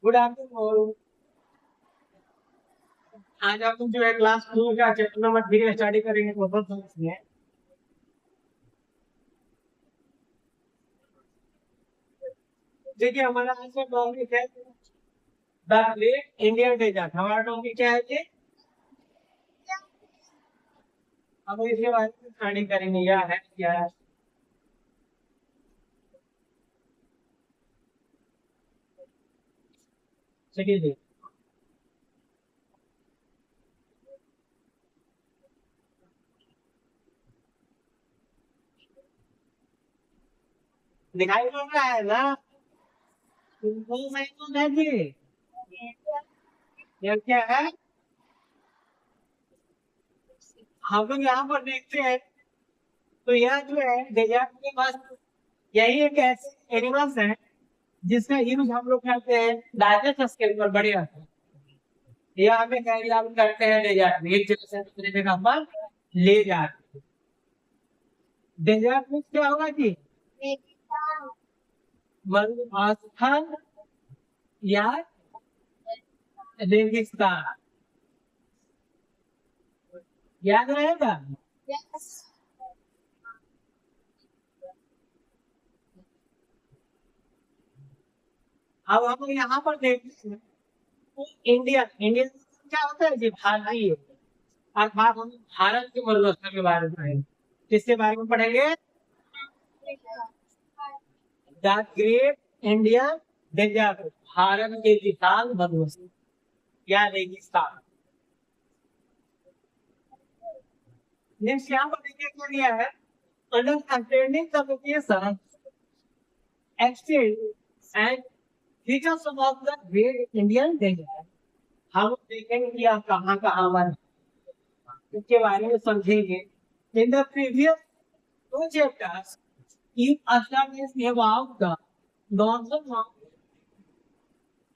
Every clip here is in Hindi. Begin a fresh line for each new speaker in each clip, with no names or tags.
Good afternoon. आज हम जो है क्लास 2 का चैप्टर नंबर 3 स्टडी करेंगे टोटल साइंस में। देखिए हमारा आज का टॉपिक है द ग्रेट इंडियन डेजर्ट। हमारा टॉपिक क्या है जी? हम इसके बारे में स्टडी करेंगे क्या है। चलिए जी, दिखाई पड़ रहा है ना? टोटल साइंस में है जी। ये क्या है? हम लोग यहाँ पर देखते हैं तो यह जो है डेजर्ट के पास यही एक ऐसे एनिमल्स है जिसका यूज हम लोग करते हैं डाइजेस्ट के ऊपर बढ़िया। यहाँ पे कैरी आउट करते हैं डेजर्ट में, एक जगह से दूसरी जगह पर ले जाते हैं। डेजर्ट में क्या होगा जी? मरुस्थल या रेगिस्तान, याद रहेगा। अब हम यहाँ पर देखते हैं इंडियन इंडियन क्या होता है जी? भारतीय। अर्थात हम भारत के मरुस्थल के बारे में पढ़ेंगे। किसके बारे में पढ़ेंगे? The great India desert, Bharat के विशाल मरुस्थल या रेगिस्तान। नेक्स्ट यहाँ पर देखिए क्या दिया है, understanding the location, extent and features of the Great Indian Desert। हम देखेंगे कि आप कहाँ कहाँ पर इसके बारे में समझेंगे। In the previous two chapters, you established about the northern mountain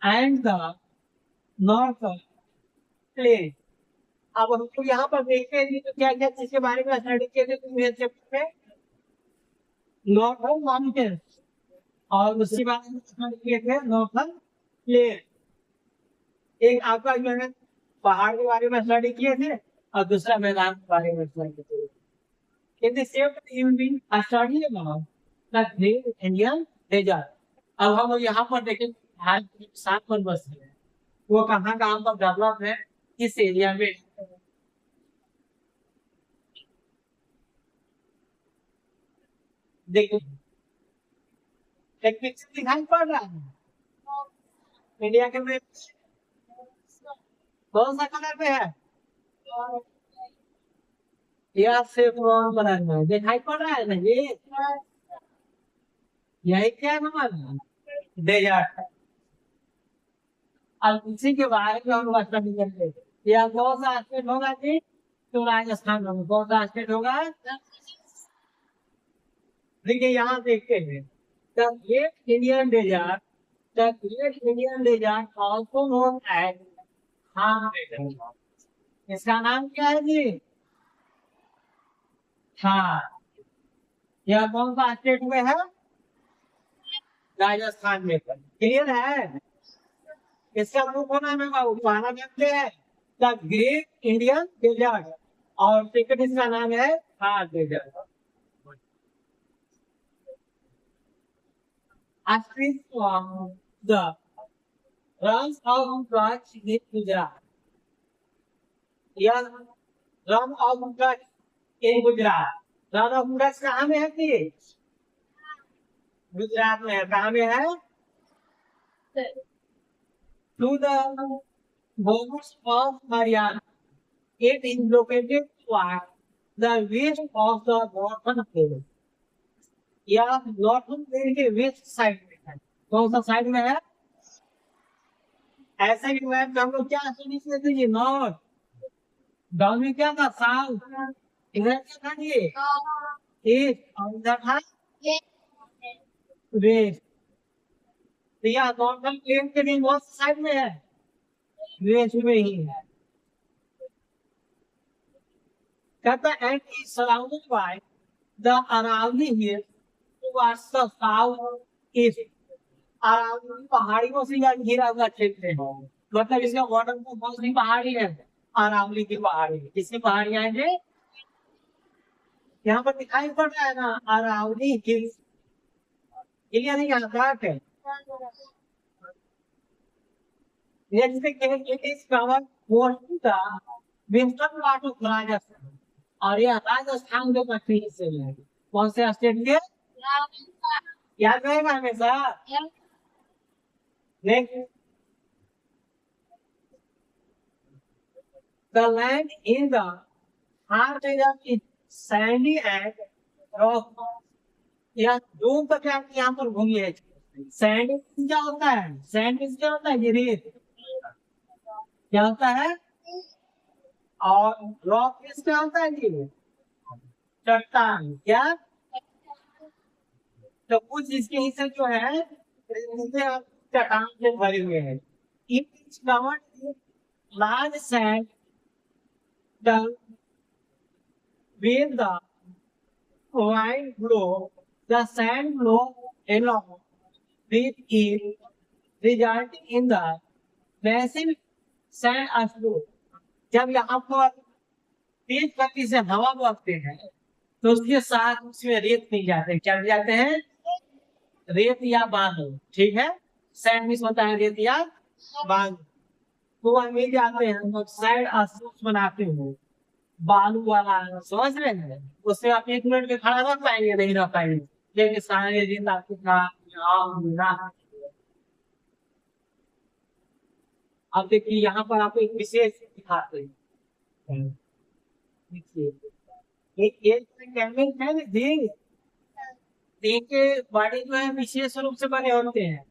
and the northern plain। अब हम लोग यहाँ पर देखते हैं तो क्या क्या चीज के बारे में स्टडी किए थे प्रीवियस चैप्टर में? नॉर्थन माउंटेन, और उसके बाद में स्टडी किए थे नॉर्थन प्लेन। एक आपका जो है पहाड़ के बारे में स्टडी किए थे और दूसरा मैदान के बारे में स्टडी किए थे। In the same you been study about the great Indian desert. अब हम लोग यहाँ पर देखें भारत के 7 बस है, वो कहाँ कहाँ पर डेवलप है, किस एरिया में। देखिए एक पिक्चर दिखाई पड़ रहा है इंडिया के में, कौन सा कलर में है? यह सेफ्रॉन कलर में दिखाई पड़ रहा है ना ये? यही क्या है हमारा डेजर्ट। अब इसी के बारे में हम स्टडी करते हैं। यह कौन सा स्टेट होगा जी? तो राजस्थान में कौन सा स्टेट होगा? देखिए यहाँ देखते हैं the great Indian desert, the great Indian desert also known as Thar desert. इसका नाम क्या है जी? थार। यह कौन सा स्टेट में है? राजस्थान में। क्लियर है? इसका मुख्य नाम है पहला नाम है द ग्रेट इंडियन डेजर्ट और सेकंड इसका नाम है Thar desert. Asterisk from the runs of Kutch in Gujarat। यह run of Kutch in Gujarat. Run of Kutch कहाँ में है जी? गुजरात में है। कहाँ में है? To the borders of Haryana। It is located towards the west of the northern plain। यह नॉर्थन प्लेन के वेस्ट साइड में है। कौन सा साइड में है? ऐसे ही मैप में हम लोग क्या स्टडी किए थे ये? नॉर्थ। डाउन में क्या था? साउथ। इधर क्या था ये? ईस्ट। और इधर था वेस्ट। तो यह नॉर्थन प्लेन के भी कौन सा साइड में है? वेस्ट में ही है। कहता है and is surrounded by the Aravalli hills towards the south east। Aravalli पहाड़ियों से या घिरा हुआ क्षेत्र है, मतलब इसका बॉर्डर को बहुत सी पहाड़ी है, अरावली की पहाड़ी। किसकी पहाड़ियां हैं ये? यहाँ पर दिखाई पड़ रहा है ना, अरावली हिल्स। क्लियर है? यहाँ घाट है। Next it is cover most the western part of Rajasthan, और यह राजस्थान के पश्चिमी हिस्से में है। कौन से स्टेट के? याद रहेगा हमेशा। Next, the land in the heart is sandy and rock। या दो प्रकार की यहाँ पर भूमि है। सैंड क्या होता है? सैंड क्या होता है? ये रेत क्या होता है? और रॉक क्या होता है? ये चट्टान। क्या? तो कुछ इसके हिस्से जो है चट्टान से भरे हुए हैं। It is covered large sand with the wind blow, the sand blow along with it, resulting in the massive sand flow। जब यहाँ पर तेज गति से हवा बहते हैं तो उसके साथ उसमें रेत मिल जाते हैं। क्या मिल जाते हैं? रेत या बालू। ठीक है, सैंड मिक्स होता है रेत या बालू, तो वह मिल जाते हैं तो सैंड बनाते हैं। बालू वाला समझ रहे हैं? उससे आप 1 मिनट में खड़ा रह पाएंगे? नहीं रह पाएंगे, लेकिन सारे दिन आपको अब देखिए यहाँ पर आपको एक विशेष दिखाते हैं। देखिए बॉडी जो है विशेष रूप से बने होते हैं।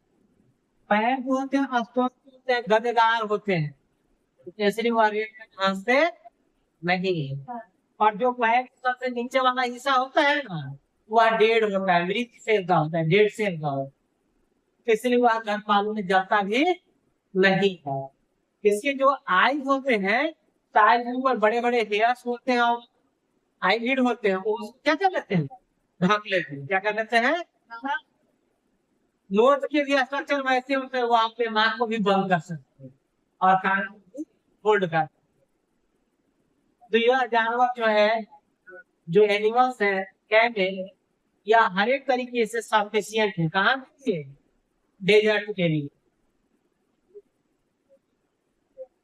पैर जो होते हैं अस्वस्थ होते हैं, गदेदार होते हैं, ऐसे घासते नहीं। और जो पैर सबसे नीचे वाला हिस्सा होता है ना, वह डेढ़ होता है, मृत सेल का होता है, डेढ़ सेल का होता है, इसलिए वह घर पालू में जलता भी नहीं है। इसके जो आईज होते हैं, ताज के ऊपर बड़े बड़े हेयर्स होते हैं और आईलिड होते हैं, वो क्या कर लेते हैं? ढक लेते हैं। क्या कर लेते हैं? नोट के लिए स्ट्रक्चर वैसे होते हैं, वो आपके नाक को भी बंद कर सकते हैं और कान को भी होल्ड कर। तो यह जानवर जो है, जो एनिमल्स है, कैमल या हर एक तरीके से सफिशिएंट है। कहाँ के? डेजर्ट के लिए।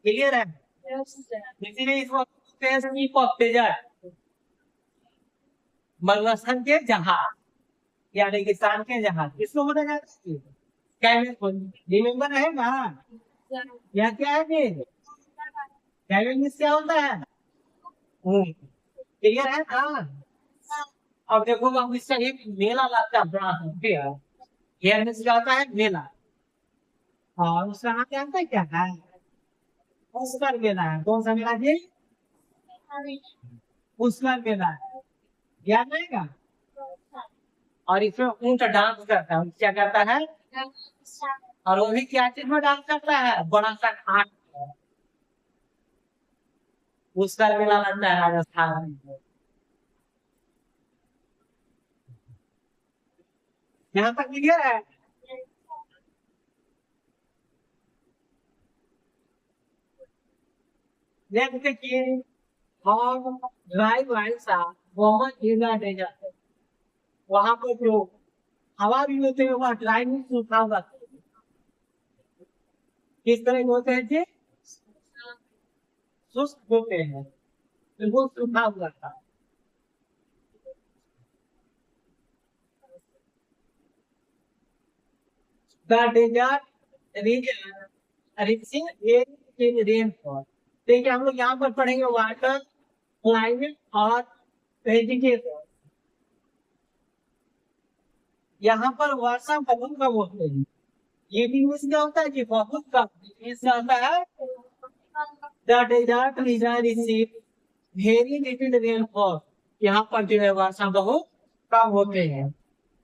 क्लियर है? इसीलिए इसको डेजर्ट, मरुस्थल के जहाज या रेगिस्तान के जहाज, इसको बोला जाता है कैमल। रिमेम्बर रहेगा? या क्या है फिर? कैमल क्या होता है? क्लियर है? हाँ। अब देखो अब इससे एक मेला लगता है बड़ा क्या होता है? मेला। और उसका नाम क्या होता है? क्या है? पुष्कर मेला है। कौन सा मेला जी? पुष्कर मेला है। याद रहेगा? और इसमें ऊंट डांस करता है। क्या करता है? और वो भी क्या चीज में डांस करता है? बड़ा सा घाट। पुष्कर मेला लगता है राजस्थान में। यहाँ तक क्लियर है? नेक्स्ट देखिए, और ड्राई लाइन्स आर बहुत गिरना दे जाते हैं। वहां पर जो हवा भी होते हैं वह ड्राई नहीं सूखा हुआ। किस तरह के होते हैं जी? शुष्क होते हैं, बिल्कुल सूखा हुआ था। The desert region receives rainfall। देखिए हम लोग यहाँ पर पढ़ेंगे वाटर, क्लाइमेट और वेजिटेशन। यहाँ पर वर्षा बहुत कम होते हैं। ये भी क्या होता है कि बहुत कम इसका होता है। The desert region receives very little rainfall। यहाँ पर जो है वर्षा बहुत कम होते हैं।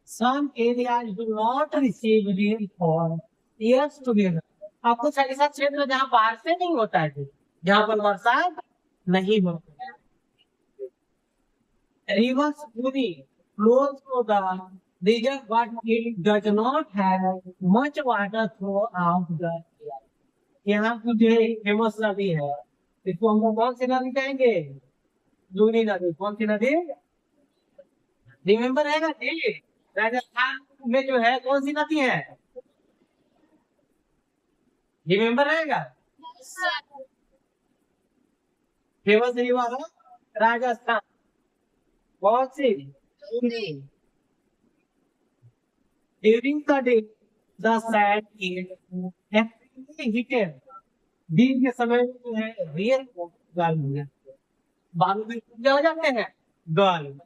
Some areas do not receive rainfall years together। आपको ऐसा क्षेत्र जहाँ बारिश से नहीं होता है, जहाँ पर बरसात नहीं होती। Rivers fully flows through the Desert, but it does not have much water throughout the year. यहाँ की जो फेमस नदी है, इसको हम लोग कौन सी नदी कहेंगे? लूनी नदी। कौन सी नदी? रिमेम्बर है ना जी? राजस्थान में जो है कौन सी नदी है? रिमेम्बर रहेगा? फेमस रिवर है राजस्थान। कौन सी? Luni. During the day the sand is extremely heated. दिन के समय में जो है रियल गर्म है, बालू में क्या हो जाते हैं? गर्म।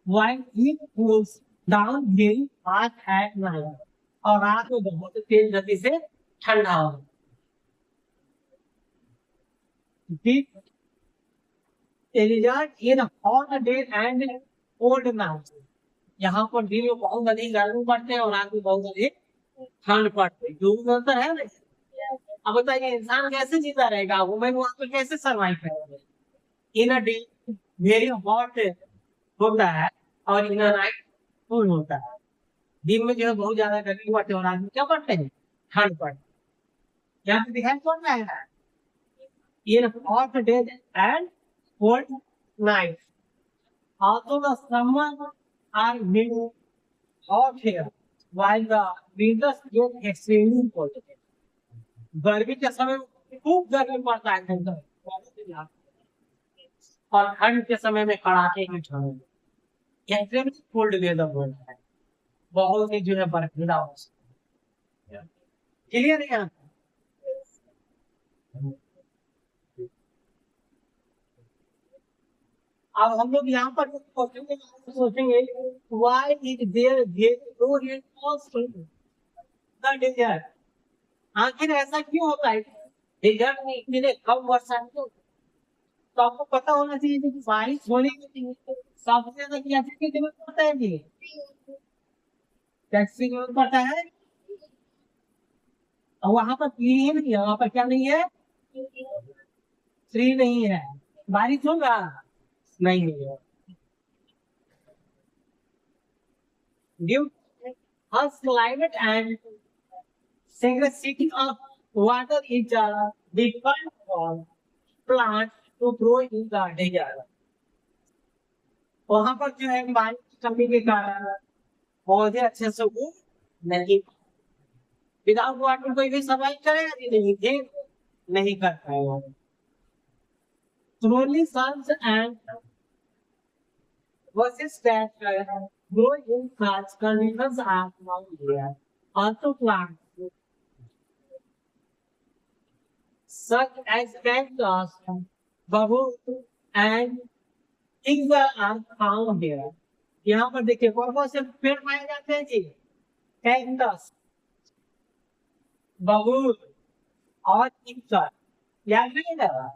While it cools down very fast at night, और रात में बहुत तेज गति से ठंडा हो। ठीक, result in hot day and cold night। यहाँ पर दिन में बहुत अधिक गर्मी पड़ते हैं और रात में बहुत अधिक ठंड पड़ती है। जो अंतर है ना, अब बताइए इंसान कैसे जीता रहेगा, वुमेन वहां पर कैसे सर्वाइव करेंगे? इन अ डे वेरी हॉट होता है और इन अ नाइट कूल होता है। दिन में जो है बहुत ज्यादा गर्मी पड़ती है और रात में क्या पड़ते हैं? ठंड पड़ती है। यहाँ पे दिखाई पड़ रहा है in hot day and cold night. although the summer are very hot here while the winters get extremely cold। गर्मी के समय में खूब गर्मी पड़ता है और ठंड के समय में कड़ाके की ठंड। एक्सट्रीमली कोल्ड वेदर होता है, बहुत ही जो है बर्फीला हो। क्लियर है यहाँ? अब हम लोग यहाँ पर सोचेंगे why is there no rainfall in the desert? आखिर ऐसा क्यों होता है डेजर्ट में इतने कम वर्षा क्यों? तो आपको पता होना चाहिए कि बारिश होने के लिए सबसे ज्यादा क्या चीज की जरूरत पड़ता है जी? टैक्स की जरूरत पड़ता है। और वहां पर फ्री नहीं है, वहां पर क्या नहीं है? फ्री नहीं है। बारिश होगा? नहीं है। Due Harsh climate and scarcity of water is difficult for plants to grow in the desert। वहां पर जो है पानी की कमी के कारण पौधे अच्छे से उग नहीं, विदाउट वाटर कोई भी सर्वाइव करेगा कि नहीं? जी नहीं कर पाएगा। Slowly suns and versus that grow in such conditions are found here। Also plants such as cactus, bamboo and things are found here। यहाँ पर देखिए कौन कौन से पेड़ पाए जाते हैं जी? कैक्टस, बबूल और चिक्सर। याद रखिएगा,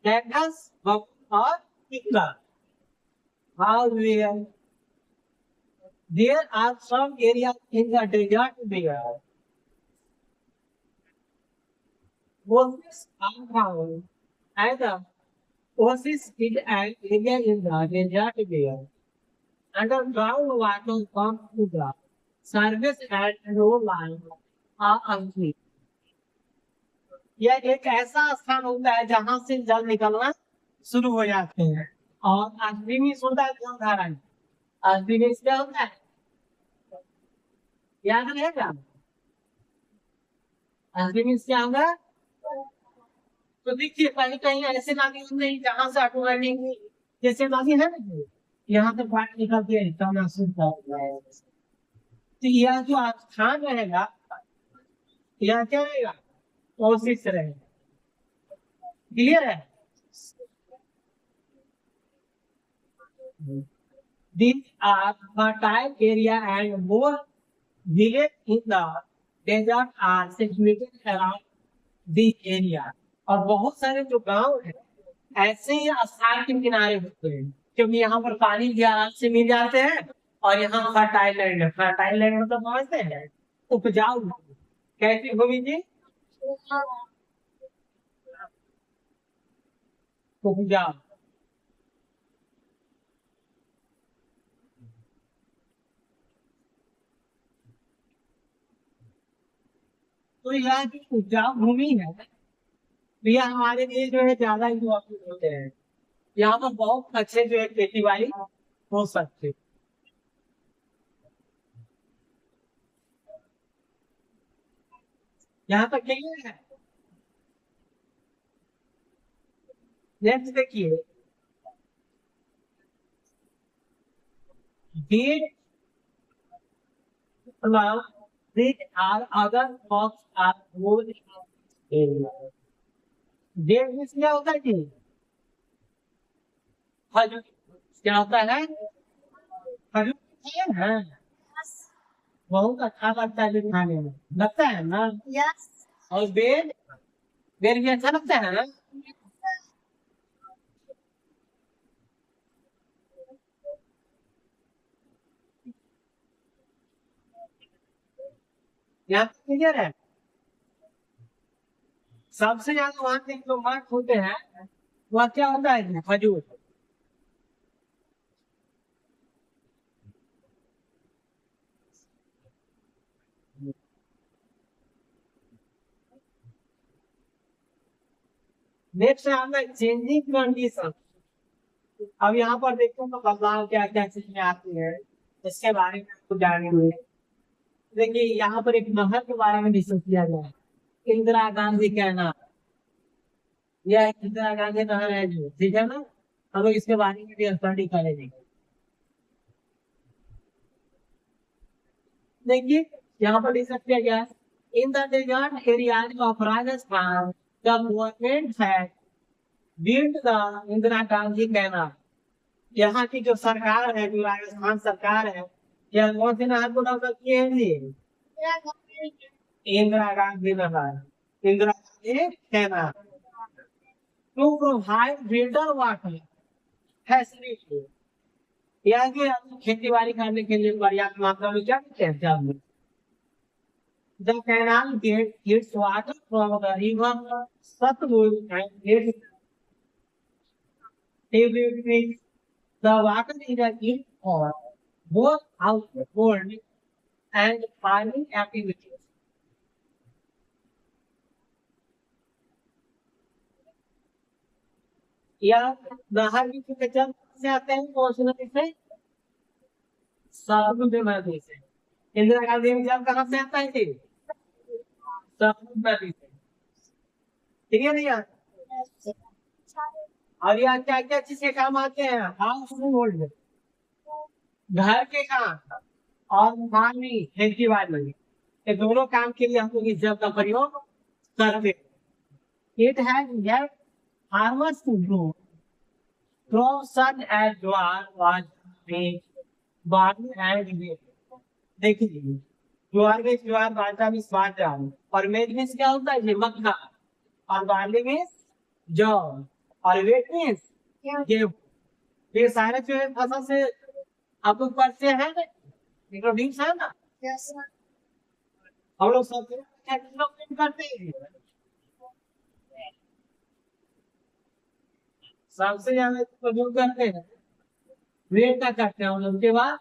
कैक्टस, बबूल और चिक्सर। However, there are some areas in the desert where oases are found, and the oasis is an area in the desert where underground water comes to the surface and no line are unseen। यह एक ऐसा स्थान होता है जहां से जल निकलना शुरू हो जाते हैं और अग्निमिश होता है जल धारण। अग्निमिश क्या होता है? याद रहेगा? अग्निमिश क्या होगा? तो देखिए कहीं कहीं ऐसे नदी नहीं जहां से ऑटोमेटिक जैसे नदी है ना, यहाँ से पानी निकल के निकलना शुरू कर है। तो यह जो स्थान रहेगा, यह क्या रहेगा? कोशिश रहेगा। क्लियर है? These are fertile area and more village in the desert are situated around this area। और बहुत सारे जो गांव है ऐसे ही स्थान के किनारे होते हैं क्योंकि यहाँ पर पानी भी आराम से मिल जाते हैं और यहाँ फर्टाइल लैंड है। फर्टाइल लैंड मतलब समझते हैं? उपजाऊ। कैसी भूमि जी? उपजाऊ। तो यहाँ की उपजाऊ भूमि है, तो यह हमारे लिए जो है ज्यादा इम्पोर्टेंट होते हैं। यहाँ पर बहुत अच्छे जो है खेती बाड़ी हो सकती। यहाँ तक क्लियर है। नेक्स्ट देखिए, date plus date are other crops are grown in area। Date means क्या होता है जी? खजूर। क्या होता है? खजूर खाते हैं ना? बहुत अच्छा लगता है जी खाने में, लगता है ना? और बेर, बेर भी अच्छा लगता है ना? यहाँ क्लियर है। सबसे ज्यादा वहां से जो मार्क्स होते हैं वह क्या होता है जी? खजूर। नेक्स्ट आता है चेंजिंग कंडीशन। अब यहाँ पर देखो तो बदलाव क्या क्या चीजें आती है, इसके बारे में आपको जाने हुए। देखिए यहाँ पर एक नहर के बारे में डिस्कस किया गया है, इंदिरा गांधी का नाम। यह इंदिरा गांधी नहर है जो, ठीक है ना? हम लोग इसके बारे में भी स्टडी करेंगे। देखिए यहाँ पर डिस्कस किया गया है, in the desert areas of Rajasthan the government has built the Indira Gandhi canal. यहाँ की जो सरकार है, जो राजस्थान सरकार है, यह कौन से नहर को डेवलप किए हैं जी? इंदिरा गांधी नहर, Indira Gandhi canal, to provide river water facility. यह कि हम खेती बाड़ी करने के लिए पर्याप्त मात्रा में क्या करते हैं जल। The canal get its water from the river Sutlej and its tributaries। The water is used for both household and farming activities। या नहर की जल से आते हैं कौन सी नदी से? सतलुज नदी से। इंदिरा गांधी का जल कहाँ से आता है जी? सतलुज नदी से। ठीक है भैया? और यहाँ क्या क्या चीज के काम आते हैं? हाउस होल्ड, घर के काम, और फार्मिंग खेती बाड़ी, ये दोनों काम के लिए हम लोग इस जल का प्रयोग करते हैं। It has help farmers to grow crops and jowar was wheat, barley and wheat। देखिए ज्वार में ज्वार, बाजरा में बाजरा, और मेज में क्या होता है जी? मक्का। और बार्ली में जौ, और वेट में गेहूं। ये सारे जो है फसल से आप लोग पढ़ते हैं ना, इंट्रोड्यूस है ना? हम लोग सब डेवलपमेंट करते हैं। सबसे ज्यादा प्रयोग करते हैं वेट का करते हैं, और उसके बाद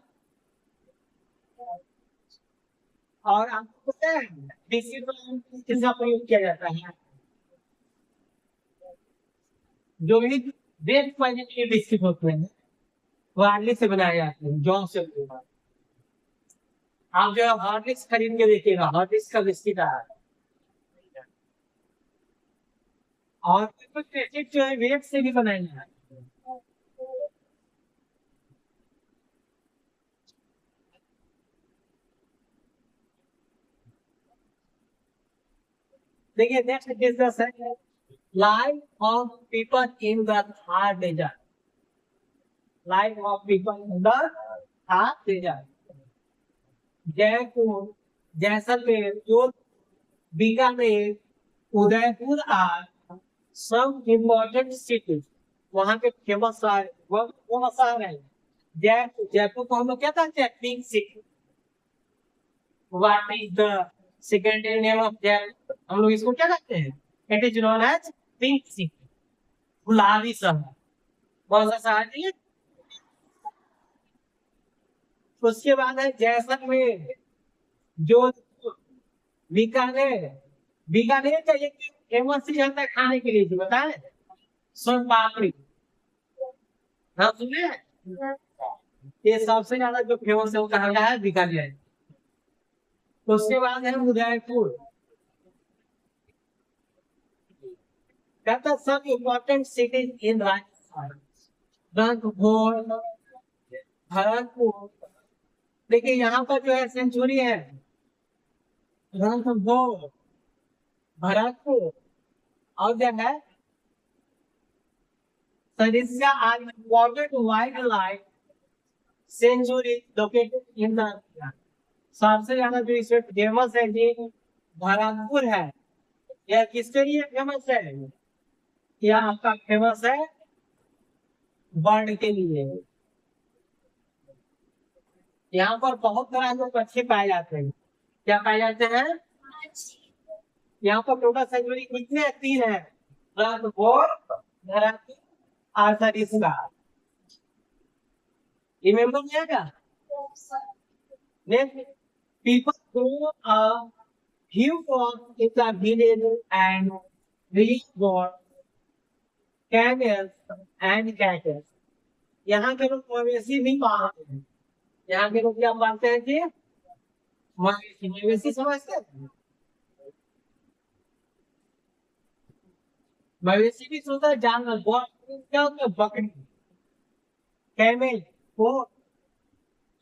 और आपको पता है डिसिप्लिन किसका प्रयोग किया जाता है? जो भी वेट पहनने के लिए विकसित होते हैं वो आर्ली से बनाए जाते हैं, जौ से बने हैं। आप जो है हॉर्लिक्स खरीद के देखिएगा, हॉर्लिक्स का बिस्किट आ रहा है। और कुछ बिस्किट जो है वेट से भी बनाए जाते हैं। देखिए नेक्स्ट डिस्कस है life of people in the Thar desert. Life of people in the Thar desert. Jaipur, Jaisalmer, Jodhpur, Bikaner, Udaipur are some important cities. वहां के फेमस शहर, वो शहर है जयपुर। जयपुर को हम लोग क्या कहते हैं? Pink city. What is the secondary name of Jaipur? हम लोग इसको क्या कहते हैं? It is known as pink city, गुलाबी शहर। कौन सा शहर है ये? उसके बाद है जैसलमेर, जोधपुर, बीकानेर, बीकानेर का एक फेमस चीज आता है खाने के लिए जी, बताए? सोन पापड़ी। हाँ सुनिए, ये सबसे ज्यादा जो फेमस है वो कहाँ का है? बीकानेर। उसके बाद है उदयपुर। कहता सब important cities in Rajasthan, Ranthambore, Bharatpur. देखिए यहाँ पर जो है सेंचुरी है, रणथंभौर, भरतपुर, और जो है Sariska are important wildlife sanctuary located in the. सबसे ज्यादा जो इसमें फेमस है जी भरतपुर है। यह किसके लिए फेमस है? यह आपका फेमस है बर्ड के लिए। यहाँ पर बहुत तरह के पक्षी पाए जाते हैं। क्या पाए जाते हैं? यहाँ पर टोटल सेंचुरी कितने हैं? 3 है, रणथंभौर, भरतपुर और सरिस्का। रिमेम्बर किया क्या? Next, people go a few walks in the village and reach for camels and cattle. यहाँ के लोग मवेशी भी पालते हैं। यहाँ के लोग क्या पालते हैं जी? मवेशी। मवेशी समझते हैं? मवेशी भी सोता है जानवर। क्या होता है? बकरी, कैमल, वो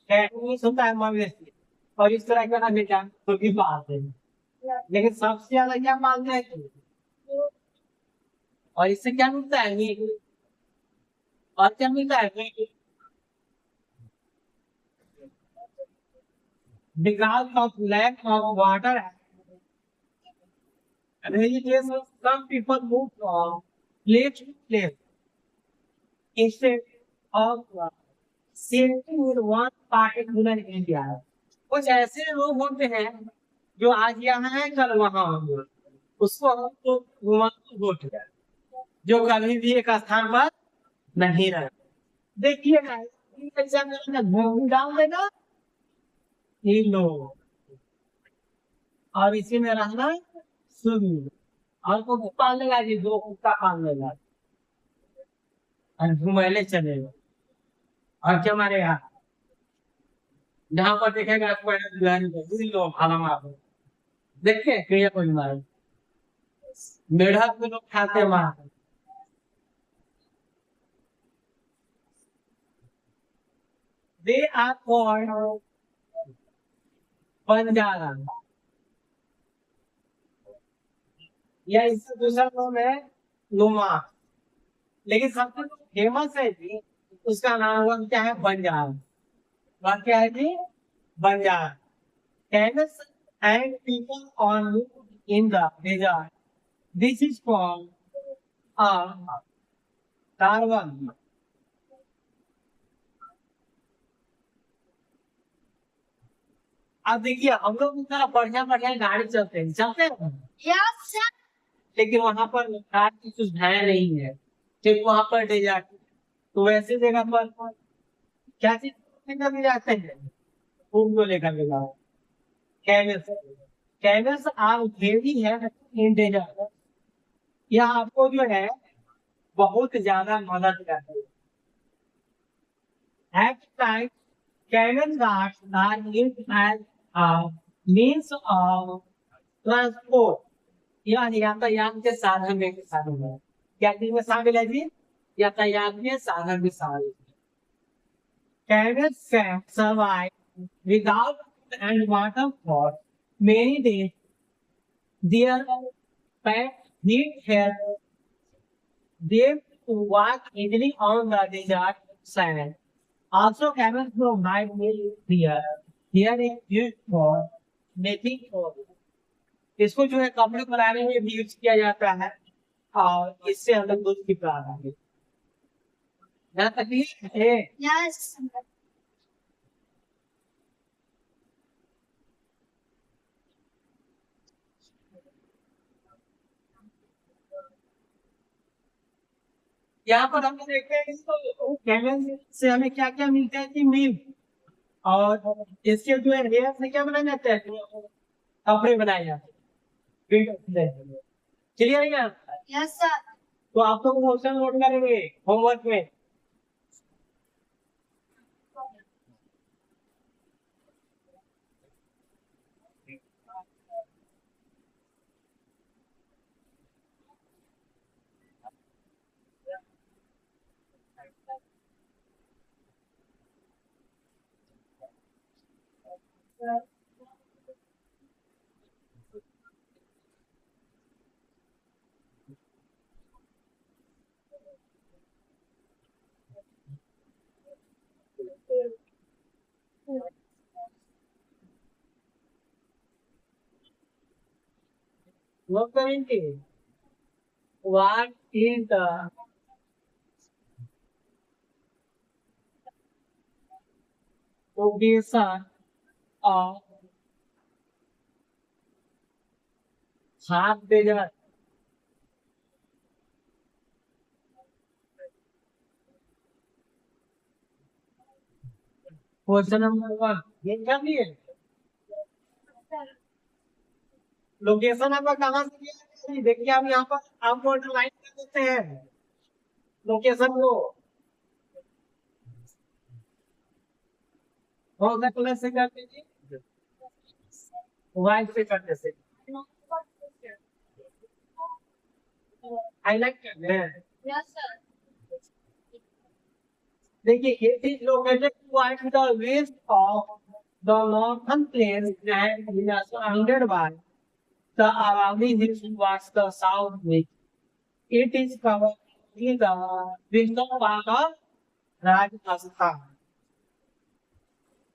कैटल होता है मवेशी। और इस तरह का अन्य जानवर भी पालते हैं, लेकिन सबसे ज्यादा क्या पालते हैं? और इससे क्या मिलता है? मीट। और क्या मिलता है? Meet. Because of lack of water and vegetation, some people move from place to place instead of settling in one particular area. कुछ ऐसे लोग होते हैं जो आज यहाँ है कल वहाँ होंगे, उसको हम तो घुमाते होते हैं, जो कभी भी एक स्थान पर नहीं रहे। देखिएगा घूम डाल देगा ये लोग, और इसी में रहना शुरू। और को पाल लेगा जी, 2 कुत्ता पाल लेगा और घुमाने चलेगा। और क्या मारेगा? जहाँ पर देखेगा लोग खाना मार देखिए क्रिया कोई मारे। मेढक को लोग खाते मार। They are called बंजारा, या इसका दूसरा नाम है लुमा, लेकिन सबसे फेमस है जी उसका नाम हुआ क्या है? बंजारा। वह क्या है जी? Banjara. Camels and people on in the desert. This is called a caravan. अब देखिए हम लोग की तरह बढ़िया बढ़िया गाड़ी चलते हैं, चलते हैं yes, लेकिन वहां पर कार की कुछ सुविधाएं नहीं है। ठीक वहां पर डेजर्ट, तो वैसे जगह पर क्या चीज लेकर भी जाते हैं? फूल को लेकर के जाओ। कैमल्स, कैमल्स आर वेरी है इन डेजर्ट। यह आपको जो है बहुत ज्यादा मदद करते हैं। At times, camel cars are used as a means of transport. यह यातायात के साधन में शामिल है। क्या चीज में शामिल है जी? यातायात के साधन में शामिल है। Camels can survive without food and water for many days. Their pets need help them to walk easily on the desert sand. Also, camels provide milk here. Here is used for making clothes. इसको जो है कपड़े बनाने में भी यूज किया जाता है, और इससे हम लोग दूध की प्राप्त है। यहाँ तक है yes. यहाँ पर हम लोग देखते हैं तो कैमल से हमें क्या क्या मिलता है कि मिल्क, और इसके जो है हेयर से क्या बनाया जाता है? कपड़े बनाए जाते हैं। क्लियर है क्या?
Yes, sir.
तो आप लोग क्वेश्चन नोट करेंगे होमवर्क में। नोट करेंगे what is the location of half desert. Question number 1 ये कर लिए। लोकेशन आपका कहाँ से लिया है? देखिए हम यहाँ पर आपको अंडरलाइन कर देते हैं लोकेशन को। कौन सा कलर से करते जी? व्हाइट से करते से हाईलाइट करते हैं।
Yes, sir.
देखिए it is located towards the west of the northern plains and is surrounded by the Aravalli Hills towards the south which it is covered in the western part of Rajasthan।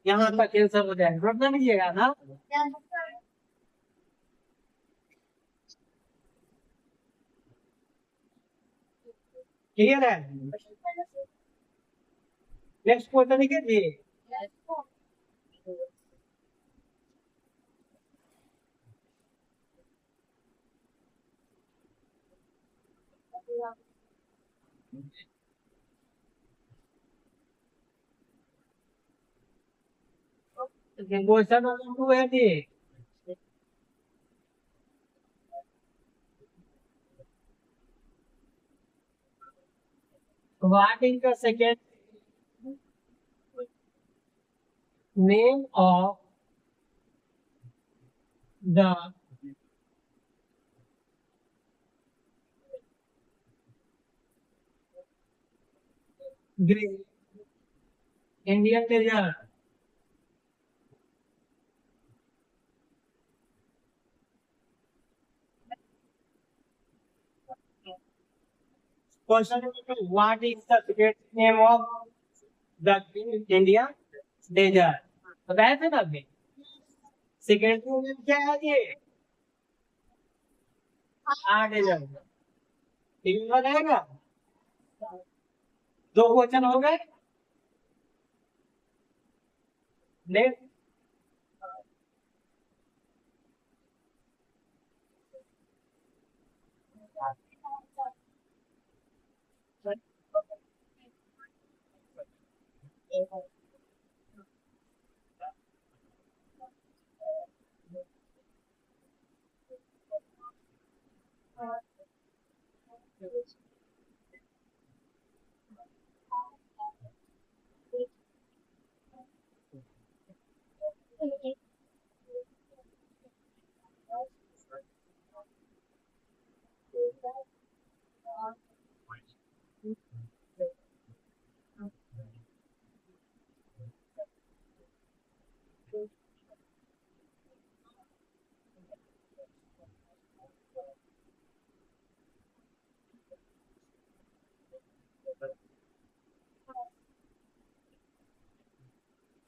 यहाँ तक ये सब हो जाएगा, रटना लीजिएगा ना।
Yes, sir.
क्लियर है? नेक्स्ट क्वेश्चन लिखिए जी।
Yes, sir.
क्वेश्चन नंबर 2 है जी। What is the second name of the great Indian desert? Question number 2 what is the second name of the great Indian desert? बताया था ना आपने। सेकेंड नेम क्या है ये? डेजर्ट। ठीक है बताएगा। दो क्वेश्चन हो गए। नेक्स्ट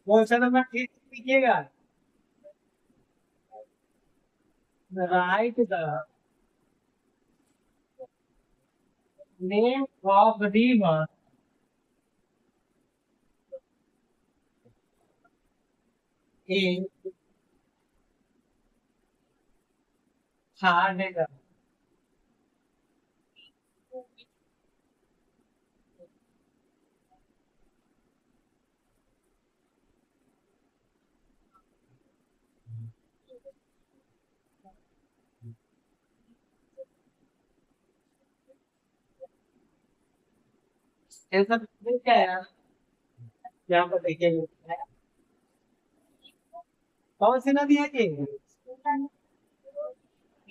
क्वेश्चन नंबर 3 कीजिएगा। Write the name of river in Thar desert. ऐसा क्या है यहाँ पर देखिए कौन सी नदी है ये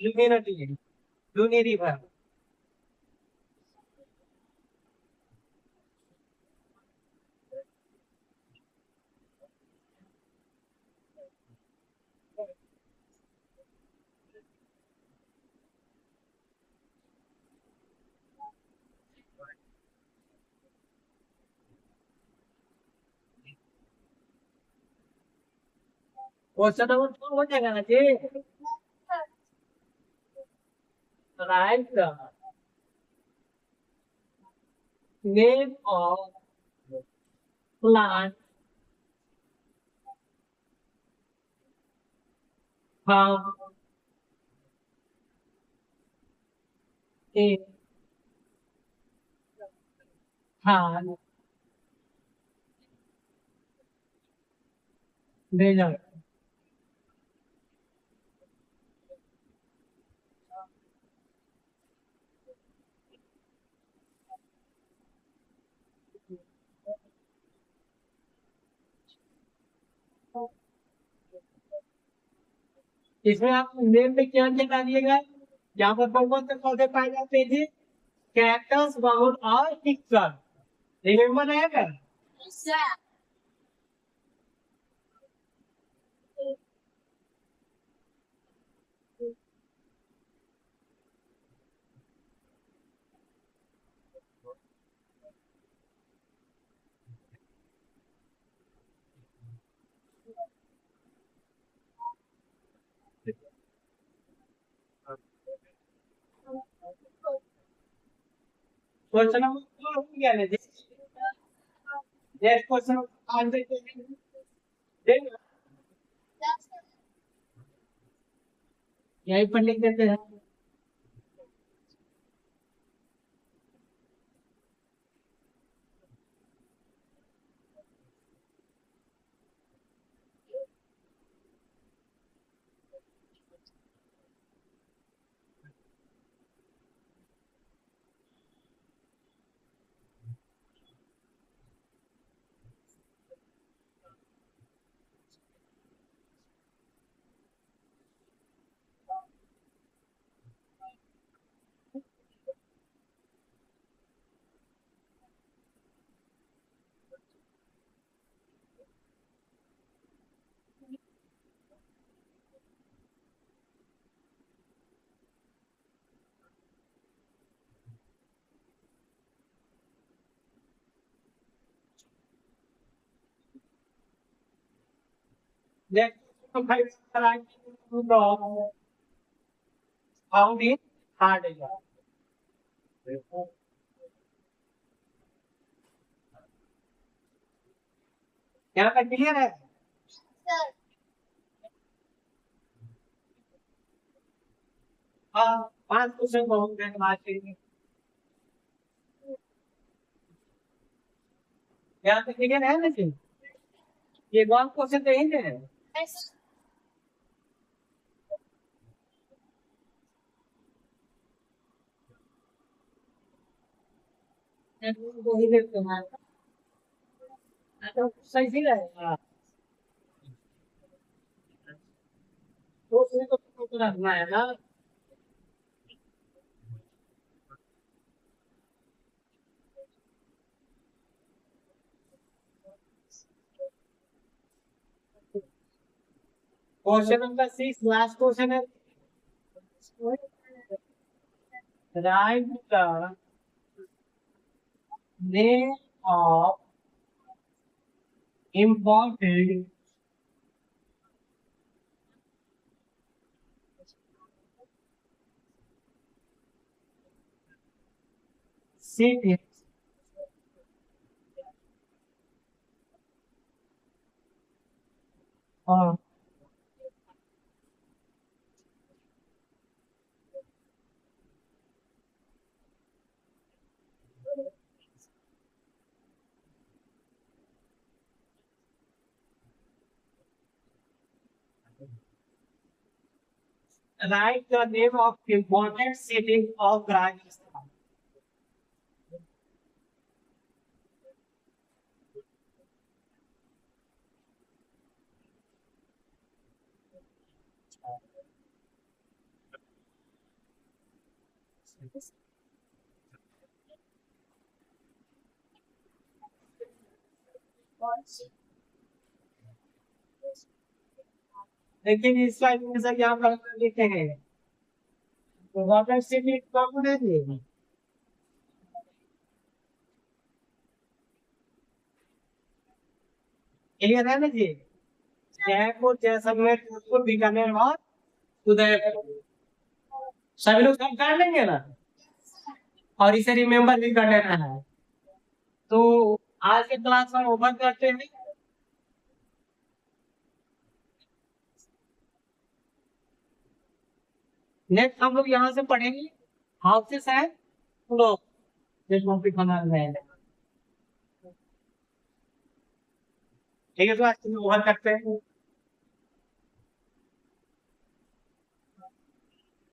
लुनी नदी है लुनी रिवर क्वेश्चन नंबर 4 हो जाएगा ना जी write name of plant farm in हाल डेजर्ट इसमें आप नेम में क्या क्या डालिएगा यहाँ पर कौन से पौधे पाए जाते हैं जी कैक्टस बाउल और पिक्चर रिमेम्बर रहेगा
Yes, sir.
क्वेश्चन नंबर 4 हो गया ना जी नेक्स्ट क्वेश्चन आंसर देना
Yes, sir.
यहीं पर लिख देते हैं next five found in hard यहाँ पे क्लियर है
Sir.
हाँ 5 क्वेश्चन को हम आज के लिए यहाँ पे क्लियर है ना जी ये 1 क्वेश्चन तो यही है
Yes, sir.
वही देखते हैं तो सही सी रहेगा तो उसमें तो रखना है ना क्वेश्चन नंबर 6 लास्ट क्वेश्चन है right the name of important cities or write the name of important cities of Rajasthan. लेकिन इस स्लाइड में जैसा कि आप लोग देखते हैं, तो वाटर सिटी कौन है ये? क्लियर है ना जी? जयपुर, जैसलमेर, जोधपुर, बीकानेर और उदयपुर। सभी लोग सब कर लेंगे ना, और इसे रिमेम्बर भी कर लेना है। तो आज के क्लास में ओपन करते हैं। नेक्स्ट हम लोग यहाँ से पढ़ेंगे हाउसेस है फ्लो, जो टॉपिक हमारा है। ठीक है, तो आज ओपन करते हैं।